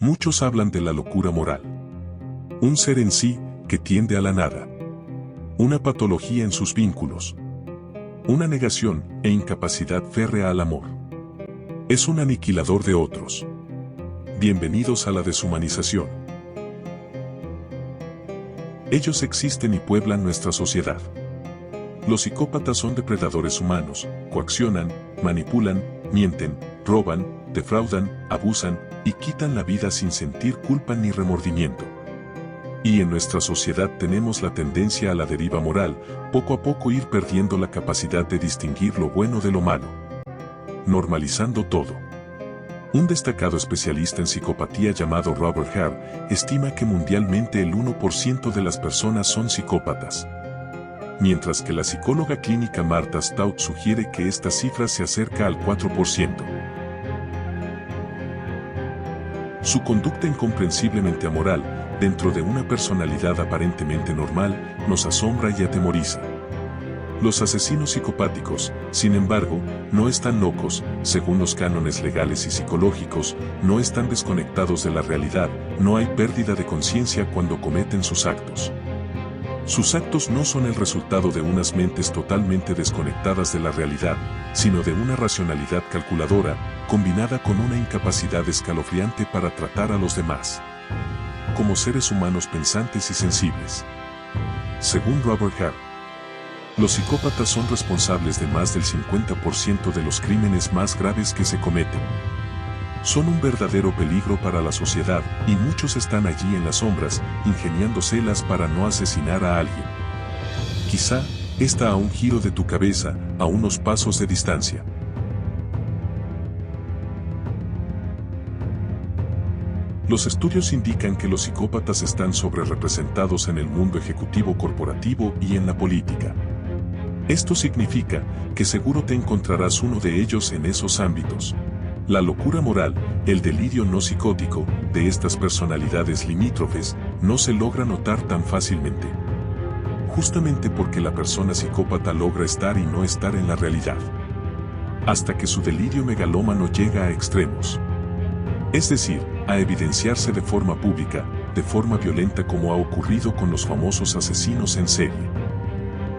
Muchos hablan de la locura moral. Un ser en sí que tiende a la nada. Una patología en sus vínculos. Una negación e incapacidad férrea al amor. Es un aniquilador de otros. Bienvenidos a la deshumanización. Ellos existen y pueblan nuestra sociedad. Los psicópatas son depredadores humanos, coaccionan, manipulan, mienten, roban, defraudan, abusan y quitan la vida sin sentir culpa ni remordimiento. Y en nuestra sociedad tenemos la tendencia a la deriva moral, poco a poco ir perdiendo la capacidad de distinguir lo bueno de lo malo. Normalizando todo. Un destacado especialista en psicopatía llamado Robert Hare estima que mundialmente el 1% de las personas son psicópatas. Mientras que la psicóloga clínica Martha Stout sugiere que esta cifra se acerca al 4%. Su conducta incomprensiblemente amoral, dentro de una personalidad aparentemente normal, nos asombra y atemoriza. Los asesinos psicopáticos, sin embargo, no están locos, según los cánones legales y psicológicos, no están desconectados de la realidad, no hay pérdida de conciencia cuando cometen sus actos. Sus actos no son el resultado de unas mentes totalmente desconectadas de la realidad, sino de una racionalidad calculadora, combinada con una incapacidad escalofriante para tratar a los demás como seres humanos pensantes y sensibles. Según Robert Hare, los psicópatas son responsables de más del 50% de los crímenes más graves que se cometen. Son un verdadero peligro para la sociedad y muchos están allí en las sombras, ingeniándoselas para no asesinar a alguien. Quizá está a un giro de tu cabeza, a unos pasos de distancia. Los estudios indican que los psicópatas están sobrerepresentados en el mundo ejecutivo corporativo y en la política. Esto significa que seguro te encontrarás uno de ellos en esos ámbitos. La locura moral, el delirio no psicótico, de estas personalidades limítrofes, no se logra notar tan fácilmente. Justamente porque la persona psicópata logra estar y no estar en la realidad. Hasta que su delirio megalómano llega a extremos. Es decir, a evidenciarse de forma pública, de forma violenta como ha ocurrido con los famosos asesinos en serie.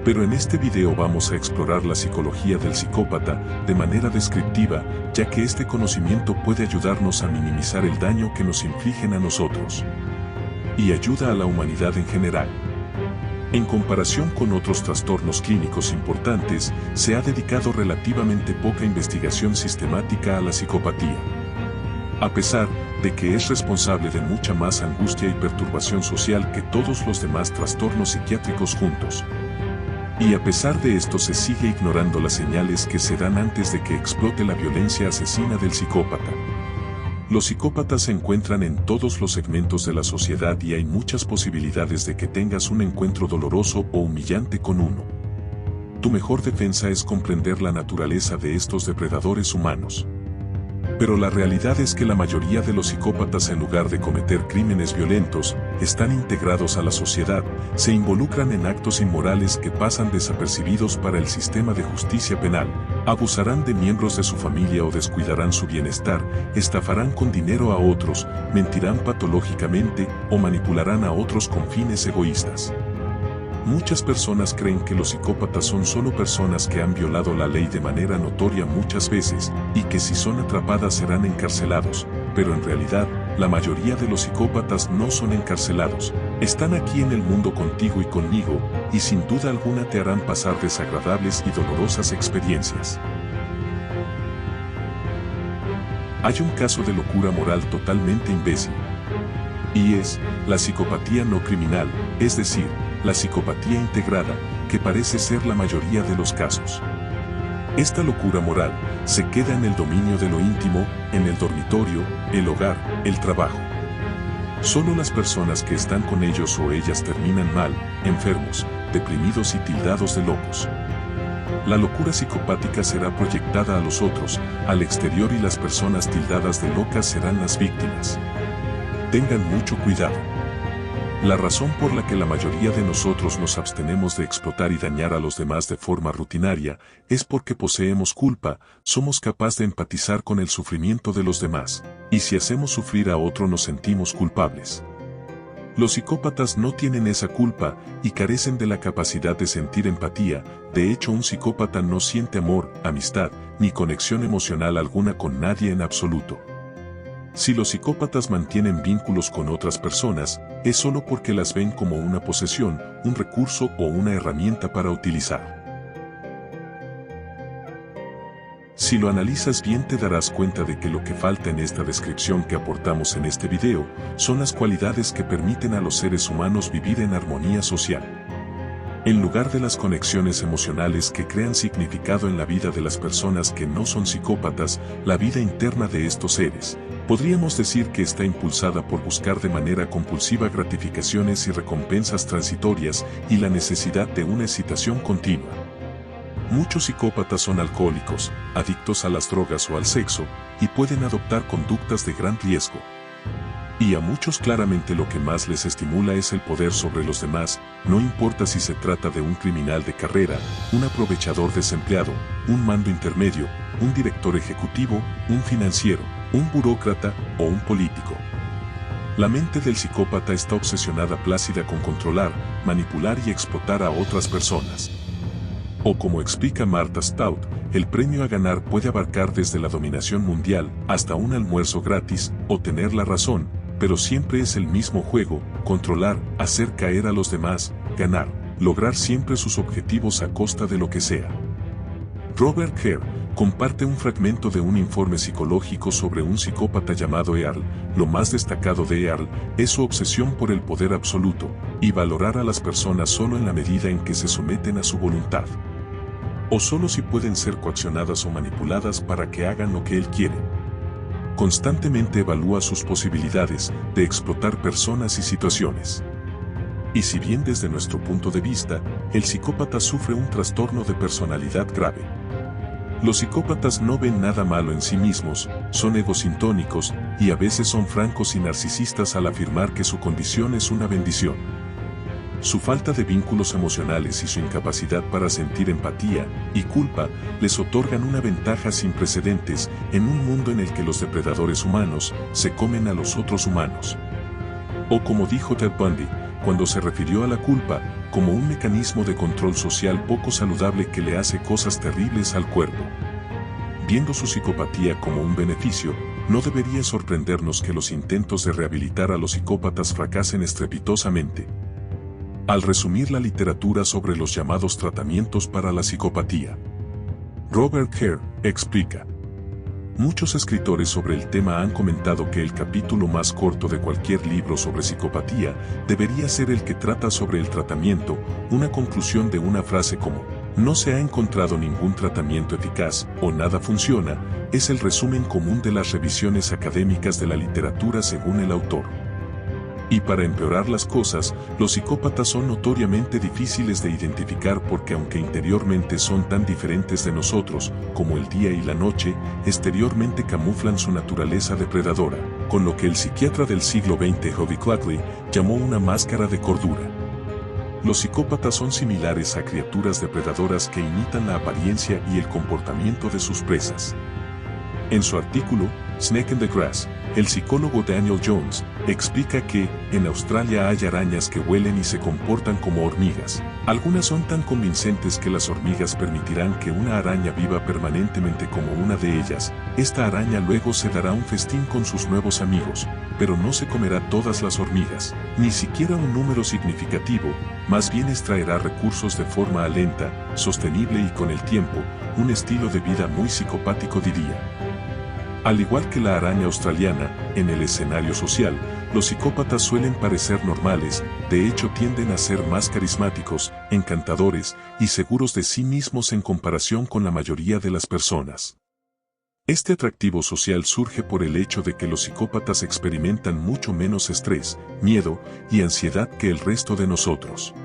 Pero en este video vamos a explorar la psicología del psicópata de manera descriptiva, ya que este conocimiento puede ayudarnos a minimizar el daño que nos infligen a nosotros. Y ayuda a la humanidad en general. En comparación con otros trastornos clínicos importantes, se ha dedicado relativamente poca investigación sistemática a la psicopatía. A pesar de que es responsable de mucha más angustia y perturbación social que todos los demás trastornos psiquiátricos juntos. Y a pesar de esto se sigue ignorando las señales que se dan antes de que explote la violencia asesina del psicópata. Los psicópatas se encuentran en todos los segmentos de la sociedad y hay muchas posibilidades de que tengas un encuentro doloroso o humillante con uno. Tu mejor defensa es comprender la naturaleza de estos depredadores humanos. Pero la realidad es que la mayoría de los psicópatas, en lugar de cometer crímenes violentos, están integrados a la sociedad, se involucran en actos inmorales que pasan desapercibidos para el sistema de justicia penal, abusarán de miembros de su familia o descuidarán su bienestar, estafarán con dinero a otros, mentirán patológicamente o manipularán a otros con fines egoístas. Muchas personas creen que los psicópatas son solo personas que han violado la ley de manera notoria muchas veces, y que si son atrapadas serán encarcelados, pero en realidad, la mayoría de los psicópatas no son encarcelados, están aquí en el mundo contigo y conmigo, y sin duda alguna te harán pasar desagradables y dolorosas experiencias. Hay un caso de locura moral totalmente imbécil. Y es la psicopatía no criminal, es decir, la psicopatía integrada, que parece ser la mayoría de los casos. Esta locura moral se queda en el dominio de lo íntimo, en el dormitorio, el hogar, el trabajo. Solo las personas que están con ellos o ellas terminan mal, enfermos, deprimidos y tildados de locos. La locura psicopática será proyectada a los otros, al exterior, y las personas tildadas de locas serán las víctimas. Tengan mucho cuidado. La razón por la que la mayoría de nosotros nos abstenemos de explotar y dañar a los demás de forma rutinaria es porque poseemos culpa, somos capaces de empatizar con el sufrimiento de los demás, y si hacemos sufrir a otro nos sentimos culpables. Los psicópatas no tienen esa culpa y carecen de la capacidad de sentir empatía. De hecho, un psicópata no siente amor, amistad, ni conexión emocional alguna con nadie en absoluto. Si los psicópatas mantienen vínculos con otras personas, es solo porque las ven como una posesión, un recurso o una herramienta para utilizar. Si lo analizas bien te darás cuenta de que lo que falta en esta descripción que aportamos en este video, son las cualidades que permiten a los seres humanos vivir en armonía social. En lugar de las conexiones emocionales que crean significado en la vida de las personas que no son psicópatas, la vida interna de estos seres, podríamos decir que está impulsada por buscar de manera compulsiva gratificaciones y recompensas transitorias y la necesidad de una excitación continua. Muchos psicópatas son alcohólicos, adictos a las drogas o al sexo, y pueden adoptar conductas de gran riesgo. Y a muchos claramente lo que más les estimula es el poder sobre los demás, no importa si se trata de un criminal de carrera, un aprovechador desempleado, un mando intermedio, un director ejecutivo, un financiero, un burócrata o un político. La mente del psicópata está obsesionada plácida con controlar, manipular y explotar a otras personas. O como explica Martha Stout, el premio a ganar puede abarcar desde la dominación mundial hasta un almuerzo gratis o tener la razón, pero siempre es el mismo juego: controlar, hacer caer a los demás, ganar, lograr siempre sus objetivos a costa de lo que sea. Robert Hare comparte un fragmento de un informe psicológico sobre un psicópata llamado Earl. Lo más destacado de Earl es su obsesión por el poder absoluto y valorar a las personas solo en la medida en que se someten a su voluntad, o solo si pueden ser coaccionadas o manipuladas para que hagan lo que él quiere. Constantemente evalúa sus posibilidades de explotar personas y situaciones. Y si bien desde nuestro punto de vista, el psicópata sufre un trastorno de personalidad grave, los psicópatas no ven nada malo en sí mismos, son egocintónicos y a veces son francos y narcisistas al afirmar que su condición es una bendición. Su falta de vínculos emocionales y su incapacidad para sentir empatía y culpa les otorgan una ventaja sin precedentes en un mundo en el que los depredadores humanos se comen a los otros humanos. O como dijo Ted Bundy, cuando se refirió a la culpa, como un mecanismo de control social poco saludable que le hace cosas terribles al cuerpo. Viendo su psicopatía como un beneficio, no debería sorprendernos que los intentos de rehabilitar a los psicópatas fracasen estrepitosamente. Al resumir la literatura sobre los llamados tratamientos para la psicopatía, Robert Hare explica: muchos escritores sobre el tema han comentado que el capítulo más corto de cualquier libro sobre psicopatía debería ser el que trata sobre el tratamiento. Una conclusión de una frase como "no se ha encontrado ningún tratamiento eficaz" o "nada funciona" es el resumen común de las revisiones académicas de la literatura según el autor. Y para empeorar las cosas, los psicópatas son notoriamente difíciles de identificar porque aunque interiormente son tan diferentes de nosotros, como el día y la noche, exteriormente camuflan su naturaleza depredadora, con lo que el psiquiatra del siglo XX Hobby Clackley llamó una máscara de cordura. Los psicópatas son similares a criaturas depredadoras que imitan la apariencia y el comportamiento de sus presas. En su artículo, Snake in the Grass, el psicólogo Daniel Jones explica que, en Australia hay arañas que huelen y se comportan como hormigas. Algunas son tan convincentes que las hormigas permitirán que una araña viva permanentemente como una de ellas. Esta araña luego se dará un festín con sus nuevos amigos, pero no se comerá todas las hormigas, ni siquiera un número significativo, más bien extraerá recursos de forma lenta, sostenible y con el tiempo, un estilo de vida muy psicopático diría. Al igual que la araña australiana, en el escenario social, los psicópatas suelen parecer normales, de hecho tienden a ser más carismáticos, encantadores y seguros de sí mismos en comparación con la mayoría de las personas. Este atractivo social surge por el hecho de que los psicópatas experimentan mucho menos estrés, miedo y ansiedad que el resto de nosotros.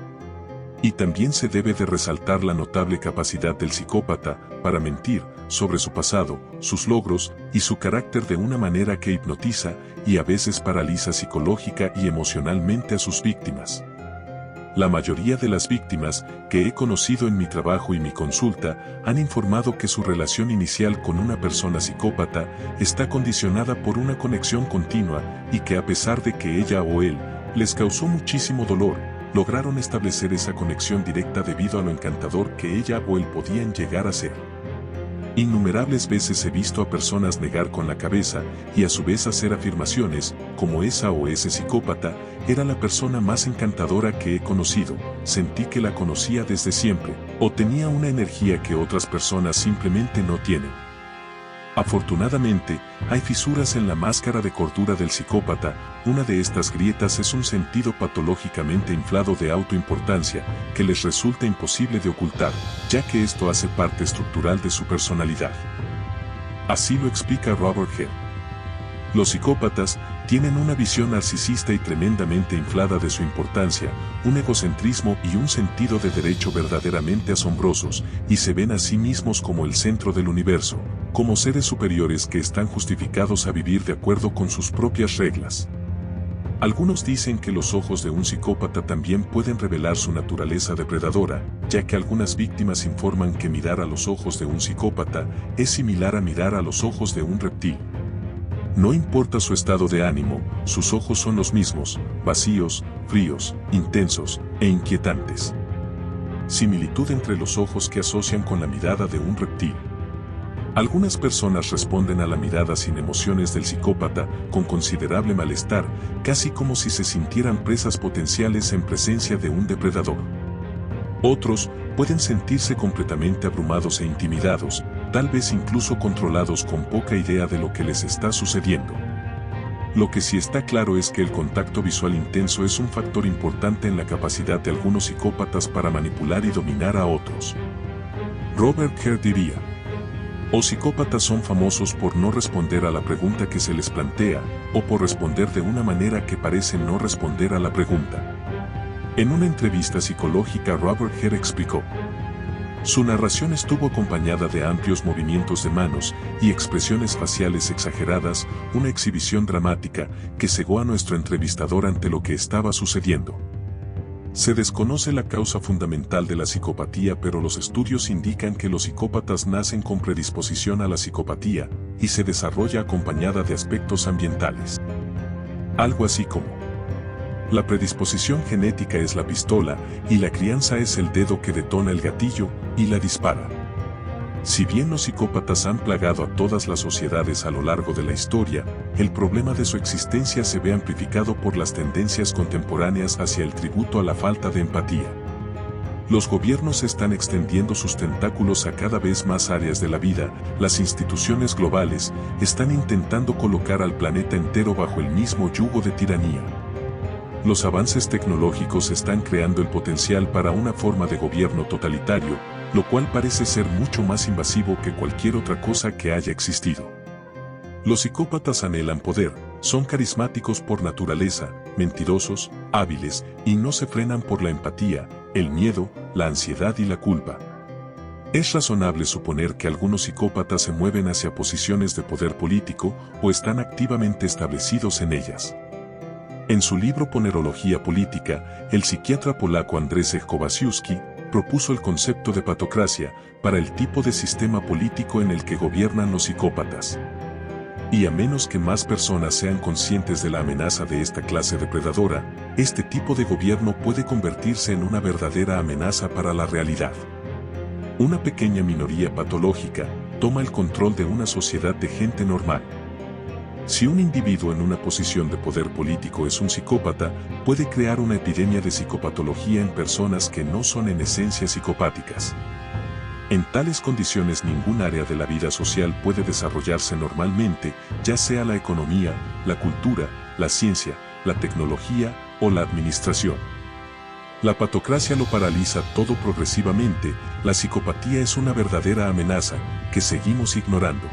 Y también se debe de resaltar la notable capacidad del psicópata para mentir sobre su pasado, sus logros y su carácter de una manera que hipnotiza y a veces paraliza psicológica y emocionalmente a sus víctimas. La mayoría de las víctimas que he conocido en mi trabajo y mi consulta han informado que su relación inicial con una persona psicópata está condicionada por una conexión continua y que a pesar de que ella o él les causó muchísimo dolor, lograron establecer esa conexión directa debido a lo encantador que ella o él podían llegar a ser. Innumerables veces he visto a personas negar con la cabeza y a su vez hacer afirmaciones, como esa o ese psicópata era la persona más encantadora que he conocido, sentí que la conocía desde siempre, o tenía una energía que otras personas simplemente no tienen. Afortunadamente, hay fisuras en la máscara de cordura del psicópata, una de estas grietas es un sentido patológicamente inflado de autoimportancia, que les resulta imposible de ocultar, ya que esto hace parte estructural de su personalidad. Así lo explica Robert Hare. Los psicópatas tienen una visión narcisista y tremendamente inflada de su importancia, un egocentrismo y un sentido de derecho verdaderamente asombrosos, y se ven a sí mismos como el centro del universo, como seres superiores que están justificados a vivir de acuerdo con sus propias reglas. Algunos dicen que los ojos de un psicópata también pueden revelar su naturaleza depredadora, ya que algunas víctimas informan que mirar a los ojos de un psicópata es similar a mirar a los ojos de un reptil. No importa su estado de ánimo, sus ojos son los mismos, vacíos, fríos, intensos e inquietantes. Similitud entre los ojos que asocian con la mirada de un reptil. Algunas personas responden a la mirada sin emociones del psicópata con considerable malestar, casi como si se sintieran presas potenciales en presencia de un depredador. Otros pueden sentirse completamente abrumados e intimidados, tal vez incluso controlados con poca idea de lo que les está sucediendo. Lo que sí está claro es que el contacto visual intenso es un factor importante en la capacidad de algunos psicópatas para manipular y dominar a otros. Robert Hare diría: los psicópatas son famosos por no responder a la pregunta que se les plantea, o por responder de una manera que parece no responder a la pregunta. En una entrevista psicológica Robert Hare explicó: su narración estuvo acompañada de amplios movimientos de manos y expresiones faciales exageradas, una exhibición dramática que cegó a nuestro entrevistador ante lo que estaba sucediendo. Se desconoce la causa fundamental de la psicopatía, pero los estudios indican que los psicópatas nacen con predisposición a la psicopatía y se desarrolla acompañada de aspectos ambientales. Algo así como: la predisposición genética es la pistola y la crianza es el dedo que detona el gatillo y la dispara. Si bien los psicópatas han plagado a todas las sociedades a lo largo de la historia, el problema de su existencia se ve amplificado por las tendencias contemporáneas hacia el tributo a la falta de empatía. Los gobiernos están extendiendo sus tentáculos a cada vez más áreas de la vida, las instituciones globales están intentando colocar al planeta entero bajo el mismo yugo de tiranía. Los avances tecnológicos están creando el potencial para una forma de gobierno totalitario, lo cual parece ser mucho más invasivo que cualquier otra cosa que haya existido. Los psicópatas anhelan poder, son carismáticos por naturaleza, mentirosos, hábiles, y no se frenan por la empatía, el miedo, la ansiedad y la culpa. Es razonable suponer que algunos psicópatas se mueven hacia posiciones de poder político o están activamente establecidos en ellas. En su libro Ponerología política, el psiquiatra polaco Andrzej Kowaczewski propuso el concepto de patocracia para el tipo de sistema político en el que gobiernan los psicópatas. Y a menos que más personas sean conscientes de la amenaza de esta clase depredadora, este tipo de gobierno puede convertirse en una verdadera amenaza para la realidad. Una pequeña minoría patológica toma el control de una sociedad de gente normal. Si un individuo en una posición de poder político es un psicópata, puede crear una epidemia de psicopatología en personas que no son en esencia psicopáticas. En tales condiciones ningún área de la vida social puede desarrollarse normalmente, ya sea la economía, la cultura, la ciencia, la tecnología o la administración. La patocracia lo paraliza todo progresivamente, la psicopatía es una verdadera amenaza que seguimos ignorando.